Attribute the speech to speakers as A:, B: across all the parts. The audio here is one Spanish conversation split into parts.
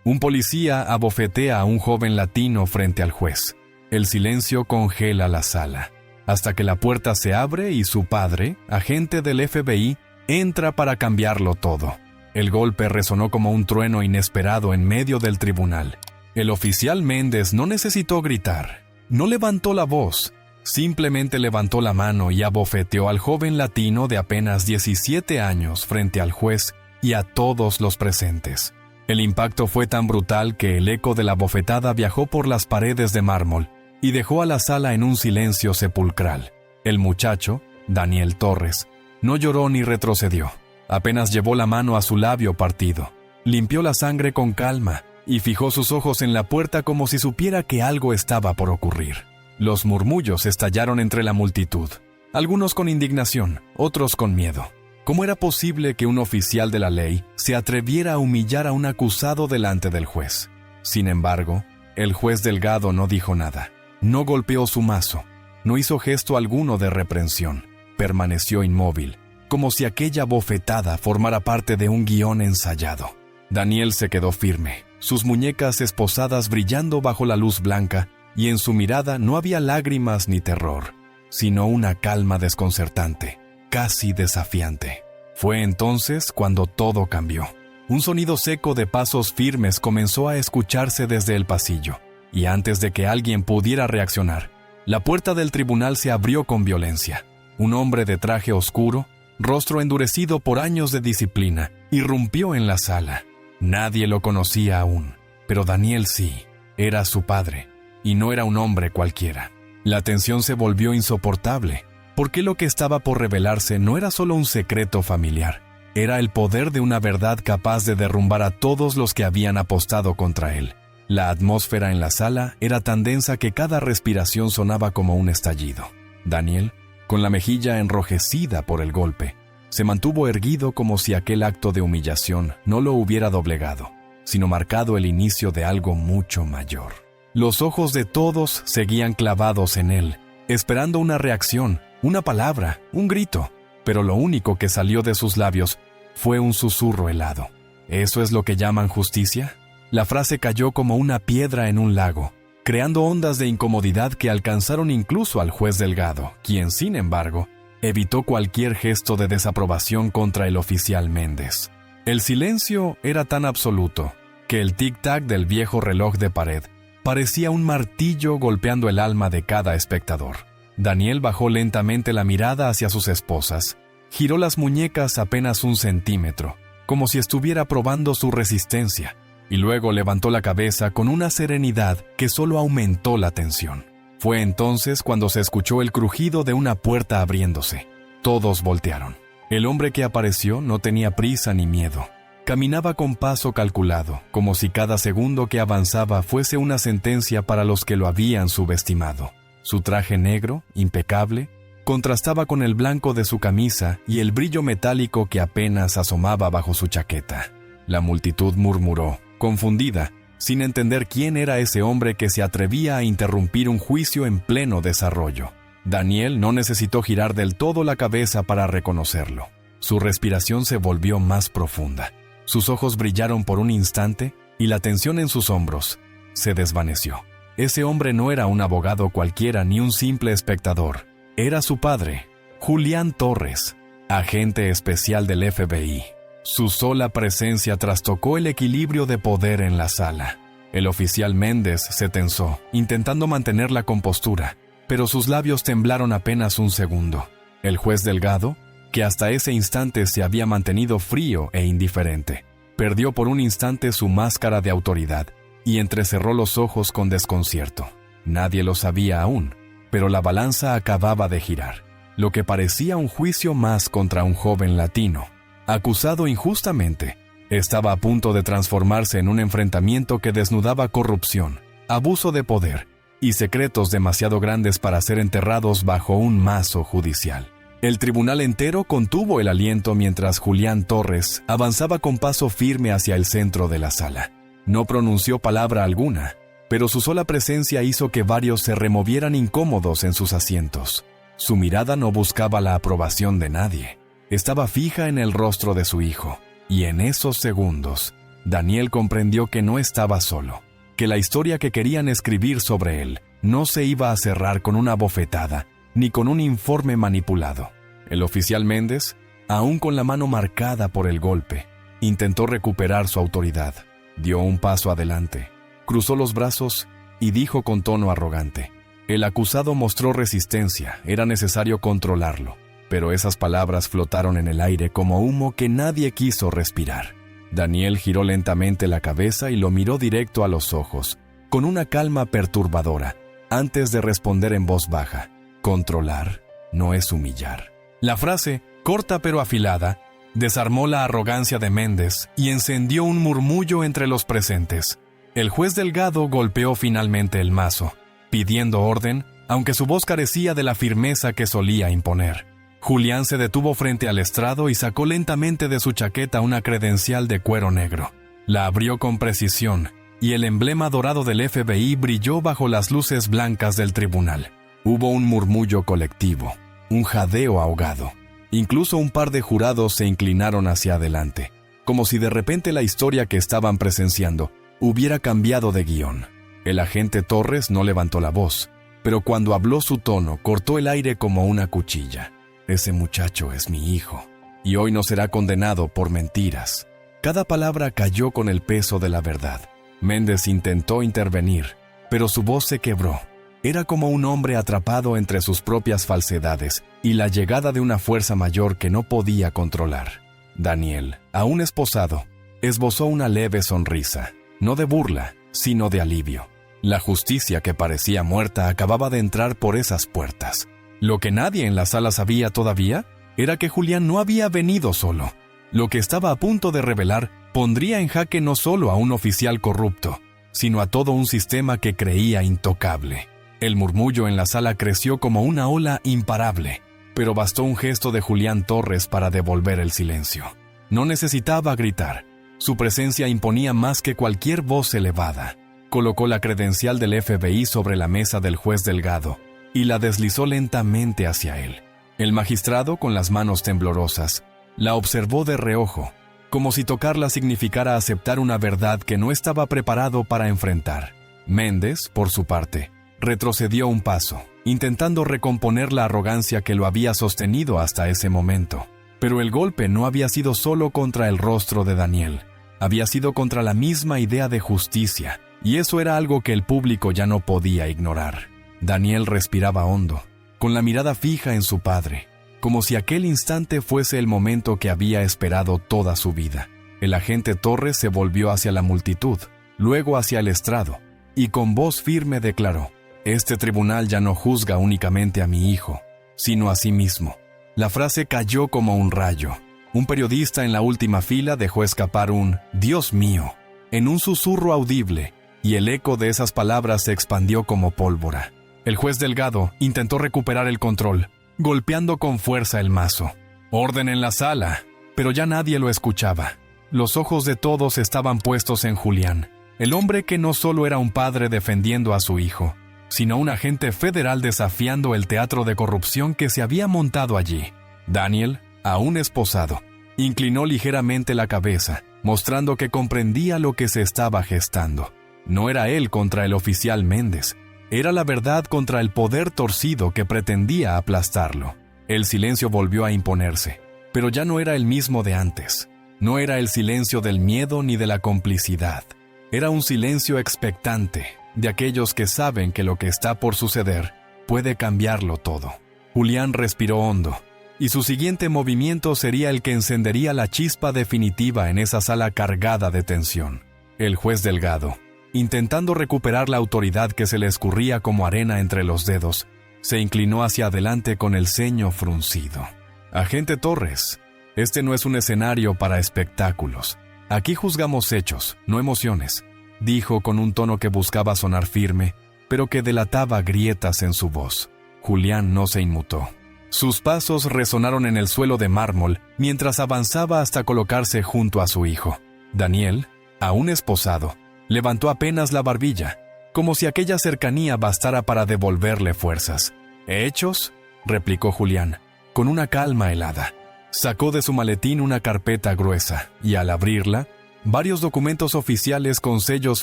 A: Un policía abofetea a un joven latino frente al juez. El silencio congela la sala, hasta que la puerta se abre y su padre, agente del FBI, entra para cambiarlo todo. El golpe resonó como un trueno inesperado en medio del tribunal. El oficial Méndez no necesitó gritar, no levantó la voz, simplemente levantó la mano y abofeteó al joven latino de apenas 17 años frente al juez y a todos los presentes. El impacto fue tan brutal que el eco de la bofetada viajó por las paredes de mármol y dejó a la sala en un silencio sepulcral. El muchacho, Daniel Torres, no lloró ni retrocedió. Apenas llevó la mano a su labio partido, limpió la sangre con calma y fijó sus ojos en la puerta como si supiera que algo estaba por ocurrir. Los murmullos estallaron entre la multitud, algunos con indignación, otros con miedo. ¿Cómo era posible que un oficial de la ley se atreviera a humillar a un acusado delante del juez? Sin embargo, el juez Delgado no dijo nada, no golpeó su mazo, no hizo gesto alguno de reprensión, permaneció inmóvil, como si aquella bofetada formara parte de un guión ensayado. Daniel se quedó firme, sus muñecas esposadas brillando bajo la luz blanca, y en su mirada no había lágrimas ni terror, sino una calma desconcertante, casi desafiante. Fue entonces cuando todo cambió. Un sonido seco de pasos firmes comenzó a escucharse desde el pasillo, y antes de que alguien pudiera reaccionar, la puerta del tribunal se abrió con violencia. Un hombre de traje oscuro, rostro endurecido por años de disciplina, irrumpió en la sala. Nadie lo conocía aún, pero Daniel sí, era su padre, y no era un hombre cualquiera. La tensión se volvió insoportable, porque lo que estaba por revelarse no era solo un secreto familiar, era el poder de una verdad capaz de derrumbar a todos los que habían apostado contra él. La atmósfera en la sala era tan densa que cada respiración sonaba como un estallido. Daniel, con la mejilla enrojecida por el golpe, se mantuvo erguido como si aquel acto de humillación no lo hubiera doblegado, sino marcado el inicio de algo mucho mayor. Los ojos de todos seguían clavados en él, esperando una reacción, una palabra, un grito, pero lo único que salió de sus labios fue un susurro helado. ¿Eso es lo que llaman justicia? La frase cayó como una piedra en un lago, creando ondas de incomodidad que alcanzaron incluso al juez Delgado, quien, sin embargo, evitó cualquier gesto de desaprobación contra el oficial Méndez. El silencio era tan absoluto que el tic-tac del viejo reloj de pared parecía un martillo golpeando el alma de cada espectador. Daniel bajó lentamente la mirada hacia sus esposas, giró las muñecas apenas 1 centímetro, como si estuviera probando su resistencia, y luego levantó la cabeza con una serenidad que solo aumentó la tensión. Fue entonces cuando se escuchó el crujido de una puerta abriéndose. Todos voltearon. El hombre que apareció no tenía prisa ni miedo. Caminaba con paso calculado, como si cada segundo que avanzaba fuese una sentencia para los que lo habían subestimado. Su traje negro, impecable, contrastaba con el blanco de su camisa y el brillo metálico que apenas asomaba bajo su chaqueta. La multitud murmuró, confundida, sin entender quién era ese hombre que se atrevía a interrumpir un juicio en pleno desarrollo. Daniel no necesitó girar del todo la cabeza para reconocerlo. Su respiración se volvió más profunda. Sus ojos brillaron por un instante y la tensión en sus hombros se desvaneció. Ese hombre no era un abogado cualquiera ni un simple espectador. Era su padre, Julián Torres, agente especial del FBI. Su sola presencia trastocó el equilibrio de poder en la sala. El oficial Méndez se tensó, intentando mantener la compostura, pero sus labios temblaron apenas 1 segundo. El juez Delgado, que hasta ese instante se había mantenido frío e indiferente, perdió por un instante su máscara de autoridad y entrecerró los ojos con desconcierto. Nadie lo sabía aún, pero la balanza acababa de girar. Lo que parecía un juicio más contra un joven latino, acusado injustamente, estaba a punto de transformarse en un enfrentamiento que desnudaba corrupción, abuso de poder y secretos demasiado grandes para ser enterrados bajo un mazo judicial. El tribunal entero contuvo el aliento mientras Julián Torres avanzaba con paso firme hacia el centro de la sala. No pronunció palabra alguna, pero su sola presencia hizo que varios se removieran incómodos en sus asientos. Su mirada no buscaba la aprobación de nadie. Estaba fija en el rostro de su hijo, y en esos segundos, Daniel comprendió que no estaba solo, que la historia que querían escribir sobre él no se iba a cerrar con una bofetada, ni con un informe manipulado. El oficial Méndez, aún con la mano marcada por el golpe, intentó recuperar su autoridad. Dio un paso adelante, cruzó los brazos y dijo con tono arrogante: el acusado mostró resistencia, era necesario controlarlo. Pero esas palabras flotaron en el aire como humo que nadie quiso respirar. Daniel giró lentamente la cabeza y lo miró directo a los ojos, con una calma perturbadora, antes de responder en voz baja: controlar no es humillar. La frase, corta pero afilada, desarmó la arrogancia de Méndez y encendió un murmullo entre los presentes. El juez Delgado golpeó finalmente el mazo, pidiendo orden, aunque su voz carecía de la firmeza que solía imponer. Julián se detuvo frente al estrado y sacó lentamente de su chaqueta una credencial de cuero negro. La abrió con precisión, y el emblema dorado del FBI brilló bajo las luces blancas del tribunal. Hubo un murmullo colectivo, un jadeo ahogado. Incluso un par de jurados se inclinaron hacia adelante, como si de repente la historia que estaban presenciando hubiera cambiado de guión. El agente Torres no levantó la voz, pero cuando habló su tono cortó el aire como una cuchilla. Ese muchacho es mi hijo, y hoy no será condenado por mentiras. Cada palabra cayó con el peso de la verdad. Méndez intentó intervenir, pero su voz se quebró. Era como un hombre atrapado entre sus propias falsedades y la llegada de una fuerza mayor que no podía controlar. Daniel, aún esposado, esbozó una leve sonrisa, no de burla, sino de alivio. La justicia que parecía muerta acababa de entrar por esas puertas. Lo que nadie en la sala sabía todavía era que Julián no había venido solo. Lo que estaba a punto de revelar pondría en jaque no solo a un oficial corrupto, sino a todo un sistema que creía intocable. El murmullo en la sala creció como una ola imparable, pero bastó un gesto de Julián Torres para devolver el silencio. No necesitaba gritar. Su presencia imponía más que cualquier voz elevada. Colocó la credencial del FBI sobre la mesa del juez Delgado y la deslizó lentamente hacia él. El magistrado, con las manos temblorosas, la observó de reojo, como si tocarla significara aceptar una verdad que no estaba preparado para enfrentar. Méndez, por su parte, retrocedió un paso, intentando recomponer la arrogancia que lo había sostenido hasta ese momento. Pero el golpe no había sido solo contra el rostro de Daniel, había sido contra la misma idea de justicia, y eso era algo que el público ya no podía ignorar. Daniel respiraba hondo, con la mirada fija en su padre, como si aquel instante fuese el momento que había esperado toda su vida. El agente Torres se volvió hacia la multitud, luego hacia el estrado, y con voz firme declaró: «Este tribunal ya no juzga únicamente a mi hijo, sino a sí mismo». La frase cayó como un rayo. Un periodista en la última fila dejó escapar un «Dios mío» en un susurro audible, y el eco de esas palabras se expandió como pólvora. El juez Delgado intentó recuperar el control, golpeando con fuerza el mazo. «Orden en la sala», pero ya nadie lo escuchaba. Los ojos de todos estaban puestos en Julián, el hombre que no solo era un padre defendiendo a su hijo, sino un agente federal desafiando el teatro de corrupción que se había montado allí. Daniel, aún esposado, inclinó ligeramente la cabeza, mostrando que comprendía lo que se estaba gestando. No era él contra el oficial Méndez, era la verdad contra el poder torcido que pretendía aplastarlo. El silencio volvió a imponerse, pero ya no era el mismo de antes. No era el silencio del miedo ni de la complicidad. Era un silencio expectante, de aquellos que saben que lo que está por suceder puede cambiarlo todo. Julián respiró hondo, y su siguiente movimiento sería el que encendería la chispa definitiva en esa sala cargada de tensión. El juez Delgado, intentando recuperar la autoridad que se le escurría como arena entre los dedos, se inclinó hacia adelante con el ceño fruncido. «Agente Torres, este no es un escenario para espectáculos. Aquí juzgamos hechos, no emociones», dijo con un tono que buscaba sonar firme, pero que delataba grietas en su voz. Julián no se inmutó. Sus pasos resonaron en el suelo de mármol mientras avanzaba hasta colocarse junto a su hijo. Daniel, aún esposado, levantó apenas la barbilla, como si aquella cercanía bastara para devolverle fuerzas. «¿Hechos?», replicó Julián, con una calma helada. Sacó de su maletín una carpeta gruesa y al abrirla, Varios documentos oficiales con sellos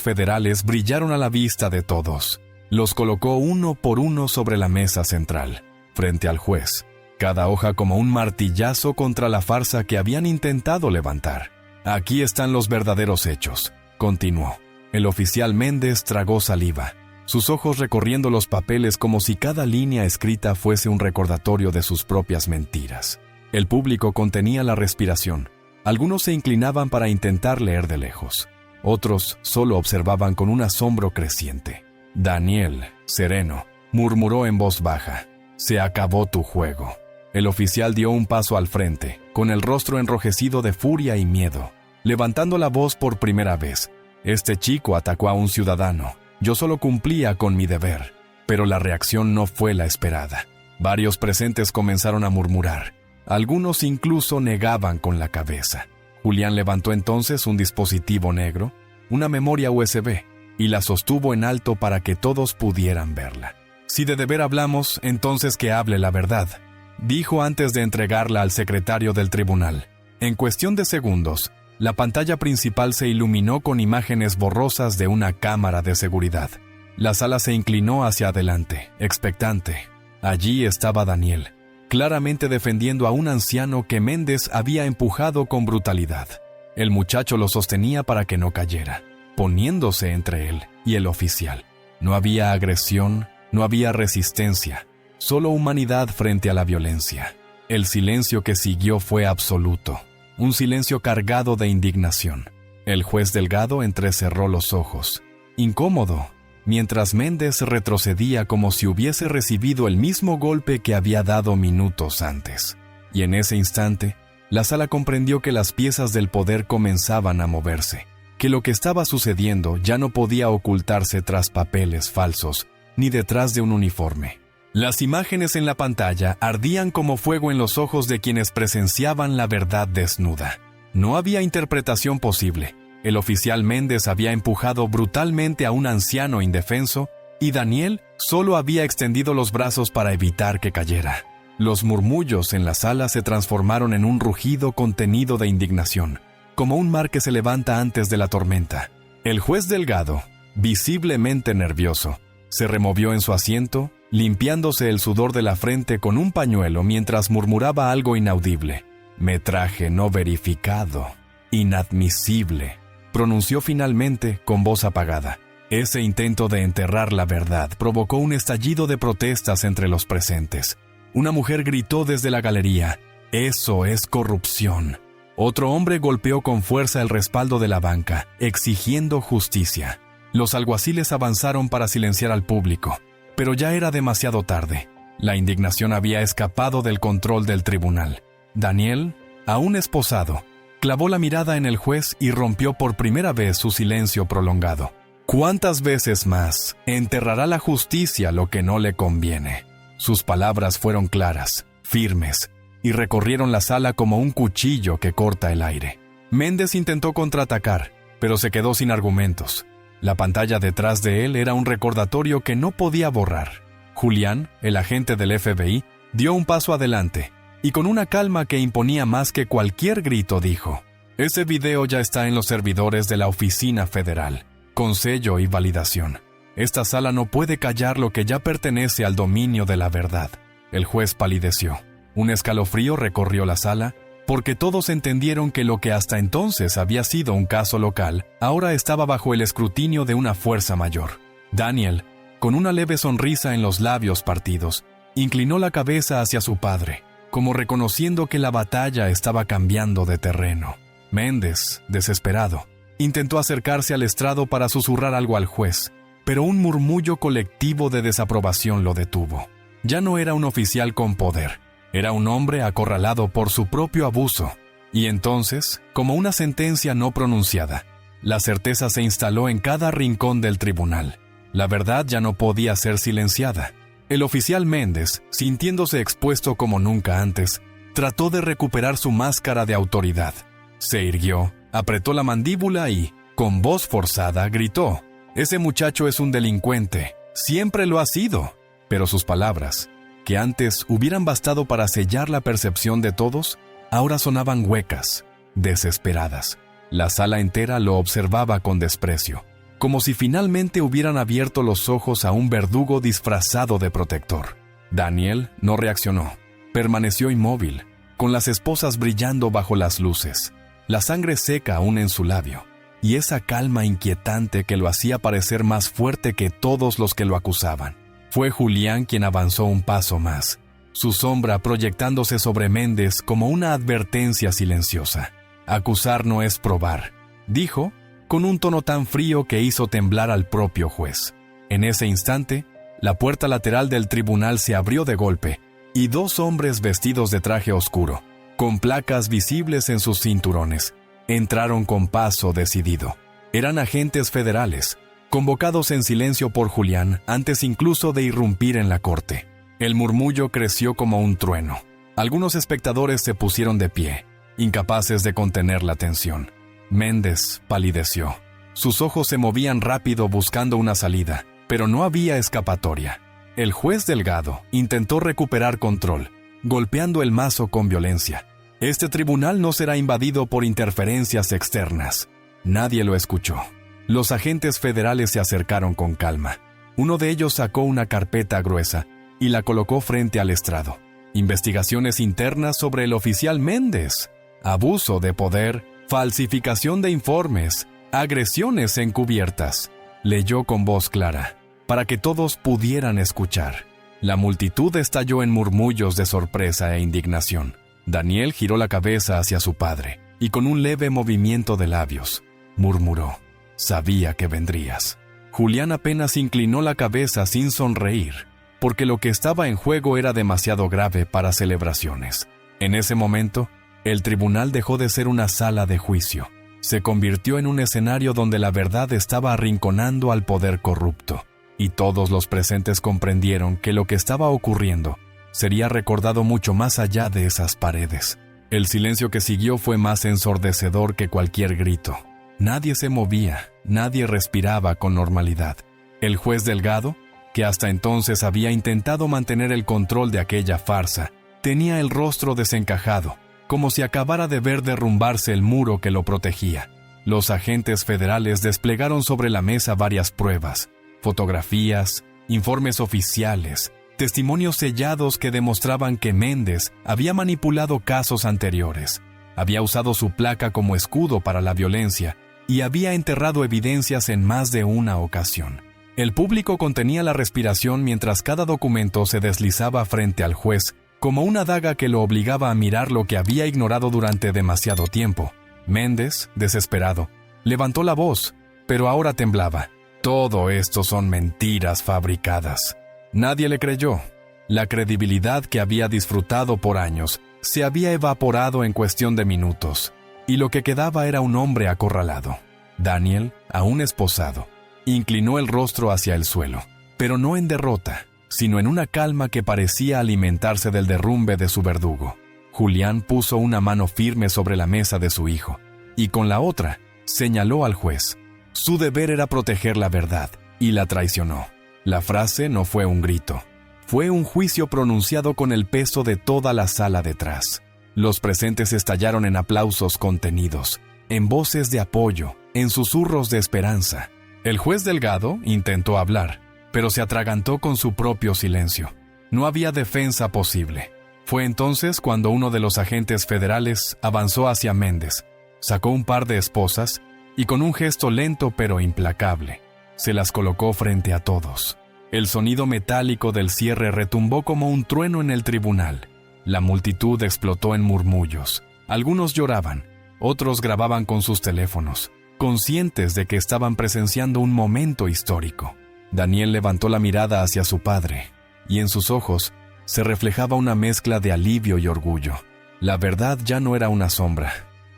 A: federales brillaron a la vista de todos. Los colocó uno por uno sobre la mesa central, frente al juez, cada hoja como un martillazo contra la farsa que habían intentado levantar. «Aquí están los verdaderos hechos», continuó. El oficial Méndez tragó saliva, sus ojos recorriendo los papeles como si cada línea escrita fuese un recordatorio de sus propias mentiras. El público contenía la respiración. Algunos se inclinaban para intentar leer de lejos. Otros solo observaban con un asombro creciente. Daniel, sereno, murmuró en voz baja: «Se acabó tu juego». El oficial dio un paso al frente, con el rostro enrojecido de furia y miedo. Levantando la voz por primera vez: «Este chico atacó a un ciudadano. Yo solo cumplía con mi deber». Pero la reacción no fue la esperada. Varios presentes comenzaron a murmurar. Algunos incluso negaban con la cabeza. Julián levantó entonces un dispositivo negro, una memoria USB, y la sostuvo en alto para que todos pudieran verla. «Si de deber hablamos, entonces que hable la verdad», dijo antes de entregarla al secretario del tribunal. En cuestión de segundos, la pantalla principal se iluminó con imágenes borrosas de una cámara de seguridad. La sala se inclinó hacia adelante, expectante. Allí estaba Daniel, claramente defendiendo a un anciano que Méndez había empujado con brutalidad. El muchacho lo sostenía para que no cayera, poniéndose entre él y el oficial. No había agresión, no había resistencia, solo humanidad frente a la violencia. El silencio que siguió fue absoluto, un silencio cargado de indignación. El juez Delgado entrecerró los ojos, incómodo, mientras Méndez retrocedía como si hubiese recibido el mismo golpe que había dado minutos antes. Y en ese instante, la sala comprendió que las piezas del poder comenzaban a moverse, que lo que estaba sucediendo ya no podía ocultarse tras papeles falsos, ni detrás de un uniforme. Las imágenes en la pantalla ardían como fuego en los ojos de quienes presenciaban la verdad desnuda. No había interpretación posible. El oficial Méndez había empujado brutalmente a un anciano indefenso y Daniel solo había extendido los brazos para evitar que cayera. Los murmullos en la sala se transformaron en un rugido contenido de indignación, como un mar que se levanta antes de la tormenta. El juez Delgado, visiblemente nervioso, se removió en su asiento, limpiándose el sudor de la frente con un pañuelo mientras murmuraba algo inaudible. «Metraje no verificado. Inadmisible», pronunció finalmente con voz apagada. Ese intento de enterrar la verdad provocó un estallido de protestas entre los presentes. Una mujer gritó desde la galería: «Eso es corrupción». Otro hombre golpeó con fuerza el respaldo de la banca, exigiendo justicia. Los alguaciles avanzaron para silenciar al público, pero ya era demasiado tarde. La indignación había escapado del control del tribunal. Daniel, aún esposado, clavó la mirada en el juez y rompió por primera vez su silencio prolongado. «¿Cuántas veces más enterrará la justicia lo que no le conviene?». Sus palabras fueron claras, firmes, y recorrieron la sala como un cuchillo que corta el aire. Méndez intentó contraatacar, pero se quedó sin argumentos. La pantalla detrás de él era un recordatorio que no podía borrar. Julián, el agente del FBI, dio un paso adelante, y con una calma que imponía más que cualquier grito dijo: «Ese video ya está en los servidores de la Oficina Federal, con sello y validación. Esta sala no puede callar lo que ya pertenece al dominio de la verdad». El juez palideció. Un escalofrío recorrió la sala, porque todos entendieron que lo que hasta entonces había sido un caso local, ahora estaba bajo el escrutinio de una fuerza mayor. Daniel, con una leve sonrisa en los labios partidos, inclinó la cabeza hacia su padre, como reconociendo que la batalla estaba cambiando de terreno. Méndez, desesperado, intentó acercarse al estrado para susurrar algo al juez, pero un murmullo colectivo de desaprobación lo detuvo. Ya no era un oficial con poder. Era un hombre acorralado por su propio abuso. Y entonces, como una sentencia no pronunciada, la certeza se instaló en cada rincón del tribunal. La verdad ya no podía ser silenciada. El oficial Méndez, sintiéndose expuesto como nunca antes, trató de recuperar su máscara de autoridad. Se irguió, apretó la mandíbula y, con voz forzada, gritó: «Ese muchacho es un delincuente. Siempre lo ha sido». Pero sus palabras, que antes hubieran bastado para sellar la percepción de todos, ahora sonaban huecas, desesperadas. La sala entera lo observaba con desprecio, como si finalmente hubieran abierto los ojos a un verdugo disfrazado de protector. Daniel no reaccionó. Permaneció inmóvil, con las esposas brillando bajo las luces, la sangre seca aún en su labio, y esa calma inquietante que lo hacía parecer más fuerte que todos los que lo acusaban. Fue Julián quien avanzó un paso más, su sombra proyectándose sobre Méndez como una advertencia silenciosa. «Acusar no es probar», dijo, con un tono tan frío que hizo temblar al propio juez. En ese instante, la puerta lateral del tribunal se abrió de golpe, y dos hombres vestidos de traje oscuro, con placas visibles en sus cinturones, entraron con paso decidido. Eran agentes federales, convocados en silencio por Julián antes incluso de irrumpir en la corte. El murmullo creció como un trueno. Algunos espectadores se pusieron de pie, incapaces de contener la tensión. Méndez palideció. Sus ojos se movían rápido buscando una salida, pero no había escapatoria. El juez Delgado intentó recuperar control, golpeando el mazo con violencia. Este tribunal no será invadido por interferencias externas. Nadie lo escuchó. Los agentes federales se acercaron con calma. Uno de ellos sacó una carpeta gruesa y la colocó frente al estrado. Investigaciones internas sobre el oficial Méndez. Abuso de poder, falsificación de informes, agresiones encubiertas. Leyó con voz clara, para que todos pudieran escuchar. La multitud estalló en murmullos de sorpresa e indignación. Daniel giró la cabeza hacia su padre, y con un leve movimiento de labios, murmuró: «Sabía que vendrías». Julián apenas inclinó la cabeza sin sonreír, porque lo que estaba en juego era demasiado grave para celebraciones. En ese momento, el tribunal dejó de ser una sala de juicio. Se convirtió en un escenario donde la verdad estaba arrinconando al poder corrupto, y todos los presentes comprendieron que lo que estaba ocurriendo sería recordado mucho más allá de esas paredes. El silencio que siguió fue más ensordecedor que cualquier grito. Nadie se movía, nadie respiraba con normalidad. El juez Delgado, que hasta entonces había intentado mantener el control de aquella farsa, tenía el rostro desencajado, como si acabara de ver derrumbarse el muro que lo protegía. Los agentes federales desplegaron sobre la mesa varias pruebas, fotografías, informes oficiales, testimonios sellados que demostraban que Méndez había manipulado casos anteriores, había usado su placa como escudo para la violencia y había enterrado evidencias en más de una ocasión. El público contenía la respiración mientras cada documento se deslizaba frente al juez, como una daga que lo obligaba a mirar lo que había ignorado durante demasiado tiempo. Méndez, desesperado, levantó la voz, pero ahora temblaba. «Todo esto son mentiras fabricadas». Nadie le creyó. La credibilidad que había disfrutado por años se había evaporado en cuestión de minutos, y lo que quedaba era un hombre acorralado. Daniel, aún esposado, inclinó el rostro hacia el suelo, pero no en derrota, sino en una calma que parecía alimentarse del derrumbe de su verdugo. Julián puso una mano firme sobre la mesa de su hijo, y con la otra señaló al juez. Su deber era proteger la verdad, y la traicionó. La frase no fue un grito, fue un juicio pronunciado con el peso de toda la sala detrás. Los presentes estallaron en aplausos contenidos, en voces de apoyo, en susurros de esperanza. El juez Delgado intentó hablar, pero se atragantó con su propio silencio. No había defensa posible. Fue entonces cuando uno de los agentes federales avanzó hacia Méndez, sacó un par de esposas y con un gesto lento pero implacable, se las colocó frente a todos. El sonido metálico del cierre retumbó como un trueno en el tribunal. La multitud explotó en murmullos. Algunos lloraban, otros grababan con sus teléfonos, conscientes de que estaban presenciando un momento histórico. Daniel levantó la mirada hacia su padre, y en sus ojos se reflejaba una mezcla de alivio y orgullo. La verdad ya no era una sombra,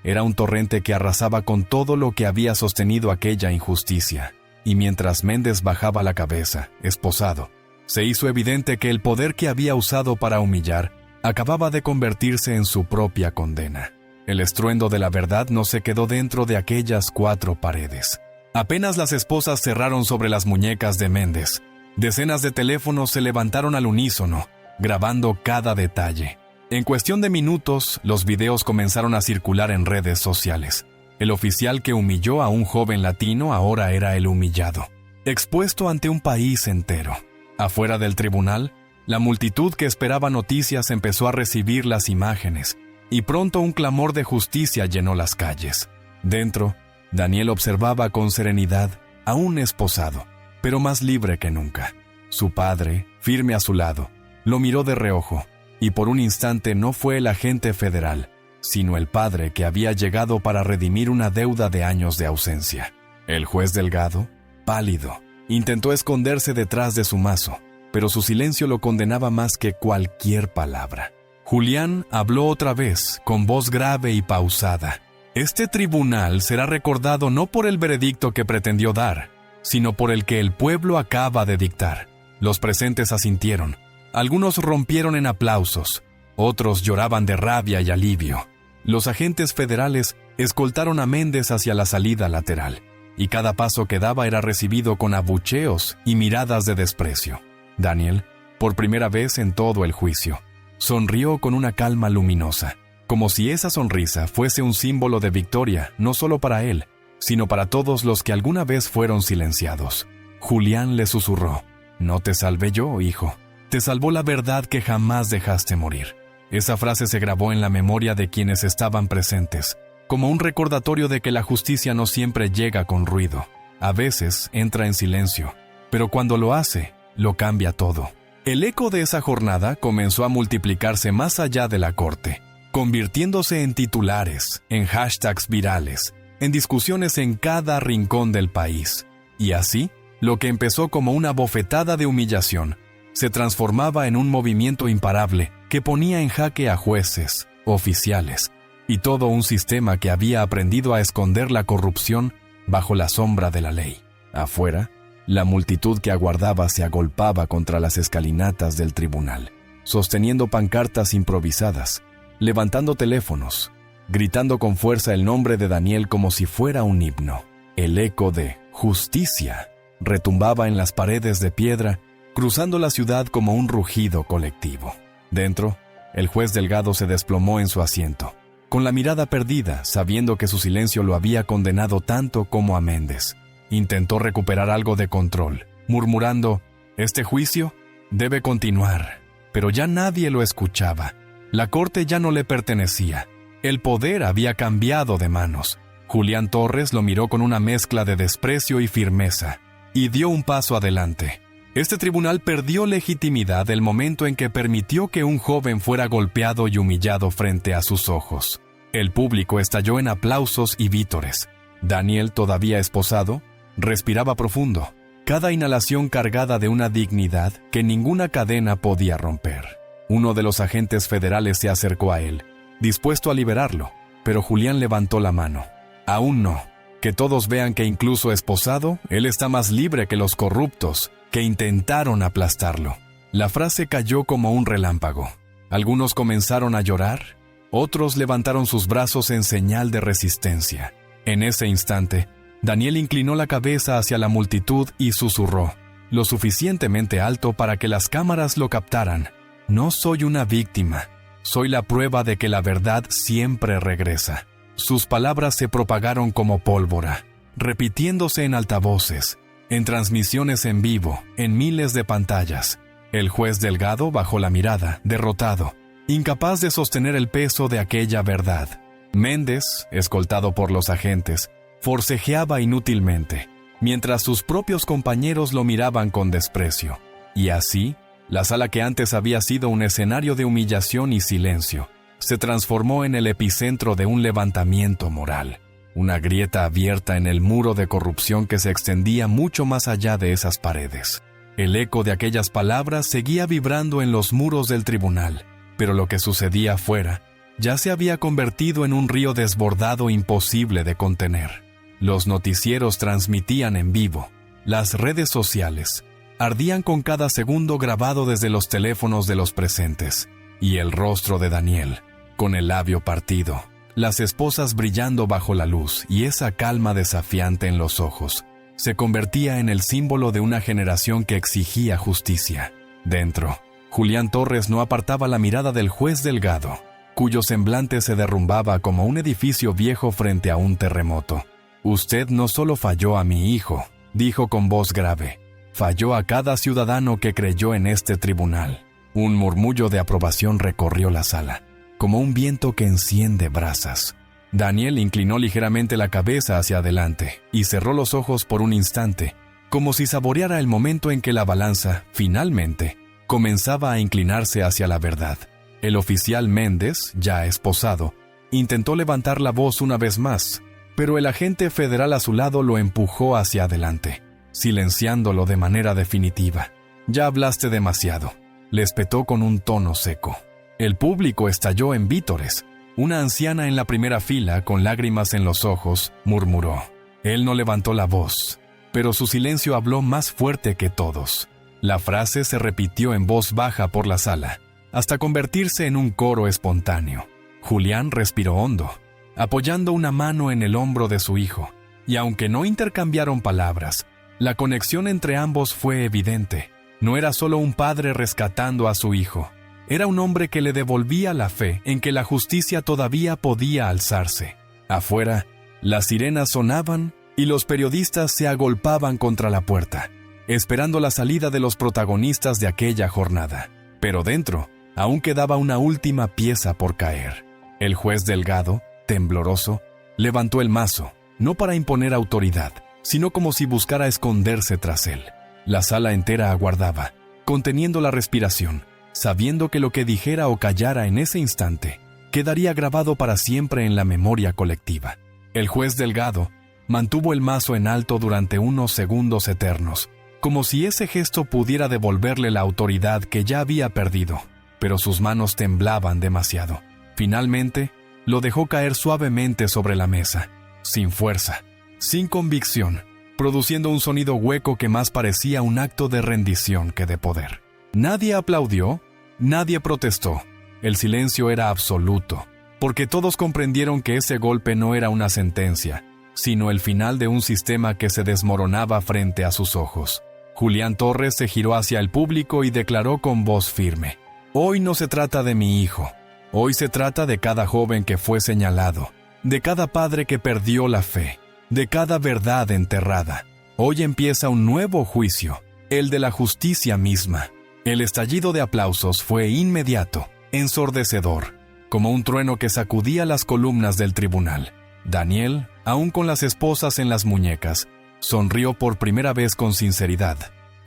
A: era un torrente que arrasaba con todo lo que había sostenido aquella injusticia. Y mientras Méndez bajaba la cabeza, esposado, se hizo evidente que el poder que había usado para humillar acababa de convertirse en su propia condena. El estruendo de la verdad no se quedó dentro de aquellas 4 paredes. Apenas las esposas cerraron sobre las muñecas de Méndez, decenas de teléfonos se levantaron al unísono, grabando cada detalle. En cuestión de minutos, los videos comenzaron a circular en redes sociales. El oficial que humilló a un joven latino ahora era el humillado, expuesto ante un país entero. Afuera del tribunal, la multitud que esperaba noticias empezó a recibir las imágenes, y pronto un clamor de justicia llenó las calles. Dentro, Daniel observaba con serenidad a un esposado, pero más libre que nunca. Su padre, firme a su lado, lo miró de reojo, y por un instante no fue el agente federal, sino el padre que había llegado para redimir una deuda de años de ausencia. El juez Delgado, pálido, intentó esconderse detrás de su mazo, pero su silencio lo condenaba más que cualquier palabra. Julián habló otra vez, con voz grave y pausada. Este tribunal será recordado no por el veredicto que pretendió dar, sino por el que el pueblo acaba de dictar. Los presentes asintieron. Algunos rompieron en aplausos, otros lloraban de rabia y alivio. Los agentes federales escoltaron a Méndez hacia la salida lateral, y cada paso que daba era recibido con abucheos y miradas de desprecio. Daniel, por primera vez en todo el juicio, sonrió con una calma luminosa, como si esa sonrisa fuese un símbolo de victoria no solo para él, sino para todos los que alguna vez fueron silenciados. Julián le susurró: «No te salvé yo, hijo, te salvó la verdad que jamás dejaste morir». Esa frase se grabó en la memoria de quienes estaban presentes, como un recordatorio de que la justicia no siempre llega con ruido. A veces entra en silencio, pero cuando lo hace, lo cambia todo. El eco de esa jornada comenzó a multiplicarse más allá de la corte, convirtiéndose en titulares, en hashtags virales, en discusiones en cada rincón del país. Y así, lo que empezó como una bofetada de humillación, se transformaba en un movimiento imparable que ponía en jaque a jueces, oficiales, y todo un sistema que había aprendido a esconder la corrupción bajo la sombra de la ley. Afuera, la multitud que aguardaba se agolpaba contra las escalinatas del tribunal, sosteniendo pancartas improvisadas, levantando teléfonos, gritando con fuerza el nombre de Daniel como si fuera un himno. El eco de «justicia» retumbaba en las paredes de piedra, cruzando la ciudad como un rugido colectivo. Dentro, el juez Delgado se desplomó en su asiento, con la mirada perdida, sabiendo que su silencio lo había condenado tanto como a Méndez. Intentó recuperar algo de control, murmurando: «Este juicio debe continuar», pero ya nadie lo escuchaba. La corte ya no le pertenecía. El poder había cambiado de manos. Julián Torres lo miró con una mezcla de desprecio y firmeza, y dio un paso adelante. Este tribunal perdió legitimidad el momento en que permitió que un joven fuera golpeado y humillado frente a sus ojos. El público estalló en aplausos y vítores. Daniel, todavía esposado, respiraba profundo, cada inhalación cargada de una dignidad que ninguna cadena podía romper. Uno de los agentes federales se acercó a él, dispuesto a liberarlo, pero Julián levantó la mano. «Aún no. Que todos vean que incluso esposado, él está más libre que los corruptos que intentaron aplastarlo». La frase cayó como un relámpago. Algunos comenzaron a llorar, otros levantaron sus brazos en señal de resistencia. En ese instante, Daniel inclinó la cabeza hacia la multitud y susurró, lo suficientemente alto para que las cámaras lo captaran: «No soy una víctima, soy la prueba de que la verdad siempre regresa». Sus palabras se propagaron como pólvora, repitiéndose en altavoces, en transmisiones en vivo, en miles de pantallas. El juez Delgado bajó la mirada, derrotado, incapaz de sostener el peso de aquella verdad. Méndez, escoltado por los agentes, forcejeaba inútilmente, mientras sus propios compañeros lo miraban con desprecio. Y así, la sala que antes había sido un escenario de humillación y silencio, se transformó en el epicentro de un levantamiento moral, una grieta abierta en el muro de corrupción que se extendía mucho más allá de esas paredes. El eco de aquellas palabras seguía vibrando en los muros del tribunal, pero lo que sucedía afuera ya se había convertido en un río desbordado imposible de contener. Los noticieros transmitían en vivo, las redes sociales ardían con cada segundo grabado desde los teléfonos de los presentes, y el rostro de Daniel, con el labio partido, las esposas brillando bajo la luz y esa calma desafiante en los ojos, se convertía en el símbolo de una generación que exigía justicia. Dentro, Julián Torres no apartaba la mirada del juez Delgado. cuyo semblante se derrumbaba como un edificio viejo frente a un terremoto. «Usted no solo falló a mi hijo», dijo con voz grave, «falló a cada ciudadano que creyó en este tribunal». Un murmullo de aprobación recorrió la sala, como un viento que enciende brasas. Daniel inclinó ligeramente la cabeza hacia adelante y cerró los ojos por un instante, como si saboreara el momento en que la balanza, finalmente, comenzaba a inclinarse hacia la verdad. El oficial Méndez, ya esposado, intentó levantar la voz una vez más, pero el agente federal a su lado lo empujó hacia adelante, silenciándolo de manera definitiva. «Ya hablaste demasiado», le espetó con un tono seco. El público estalló en vítores. Una anciana en la primera fila, con lágrimas en los ojos, murmuró. Él no levantó la voz, pero su silencio habló más fuerte que todos. La frase se repitió en voz baja por la sala, hasta convertirse en un coro espontáneo. Julián respiró hondo, apoyando una mano en el hombro de su hijo, y aunque no intercambiaron palabras, la conexión entre ambos fue evidente. No era solo un padre rescatando a su hijo, era un hombre que le devolvía la fe en que la justicia todavía podía alzarse. Afuera, las sirenas sonaban y los periodistas se agolpaban contra la puerta, esperando la salida de los protagonistas de aquella jornada. Pero dentro, aún quedaba una última pieza por caer. El juez Delgado, tembloroso, levantó el mazo, no para imponer autoridad, sino como si buscara esconderse tras él. La sala entera aguardaba, conteniendo la respiración, sabiendo que lo que dijera o callara en ese instante quedaría grabado para siempre en la memoria colectiva. El juez Delgado mantuvo el mazo en alto durante unos segundos eternos, como si ese gesto pudiera devolverle la autoridad que ya había perdido, pero sus manos temblaban demasiado. Finalmente, lo dejó caer suavemente sobre la mesa, sin fuerza, sin convicción, produciendo un sonido hueco que más parecía un acto de rendición que de poder. Nadie aplaudió, nadie protestó. El silencio era absoluto, porque todos comprendieron que ese golpe no era una sentencia, sino el final de un sistema que se desmoronaba frente a sus ojos. Julián Torres se giró hacia el público y declaró con voz firme: «Hoy no se trata de mi hijo. Hoy se trata de cada joven que fue señalado, de cada padre que perdió la fe, de cada verdad enterrada. Hoy empieza un nuevo juicio, el de la justicia misma». El estallido de aplausos fue inmediato, ensordecedor, como un trueno que sacudía las columnas del tribunal. Daniel, aún con las esposas en las muñecas, sonrió por primera vez con sinceridad.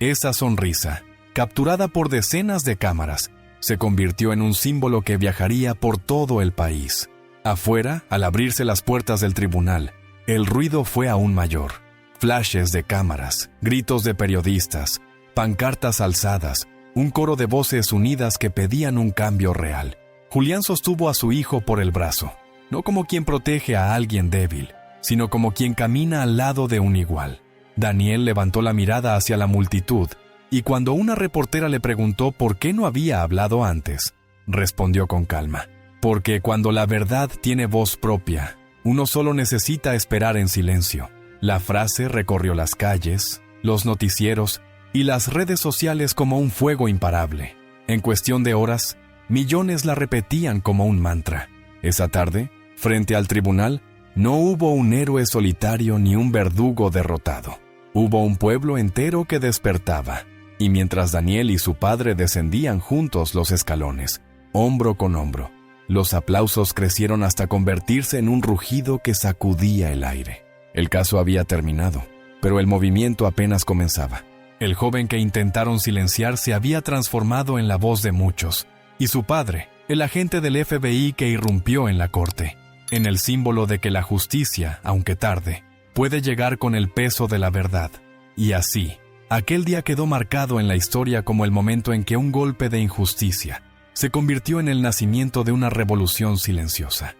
A: Esa sonrisa, capturada por decenas de cámaras, se convirtió en un símbolo que viajaría por todo el país. Afuera, al abrirse las puertas del tribunal, el ruido fue aún mayor. Flashes de cámaras, gritos de periodistas, pancartas alzadas, un coro de voces unidas que pedían un cambio real. Julián sostuvo a su hijo por el brazo, no como quien protege a alguien débil, sino como quien camina al lado de un igual. Daniel levantó la mirada hacia la multitud, y cuando una reportera le preguntó por qué no había hablado antes, respondió con calma: «Porque cuando la verdad tiene voz propia, uno solo necesita esperar en silencio». La frase recorrió las calles, los noticieros y las redes sociales como un fuego imparable. En cuestión de horas, millones la repetían como un mantra. Esa tarde, frente al tribunal, no hubo un héroe solitario ni un verdugo derrotado. Hubo un pueblo entero que despertaba, y mientras Daniel y su padre descendían juntos los escalones, hombro con hombro, los aplausos crecieron hasta convertirse en un rugido que sacudía el aire. El caso había terminado, pero el movimiento apenas comenzaba. El joven que intentaron silenciar se había transformado en la voz de muchos, y su padre, el agente del FBI que irrumpió en la corte, en el símbolo de que la justicia, aunque tarde, puede llegar con el peso de la verdad. Y así, aquel día quedó marcado en la historia como el momento en que un golpe de injusticia se convirtió en el nacimiento de una revolución silenciosa.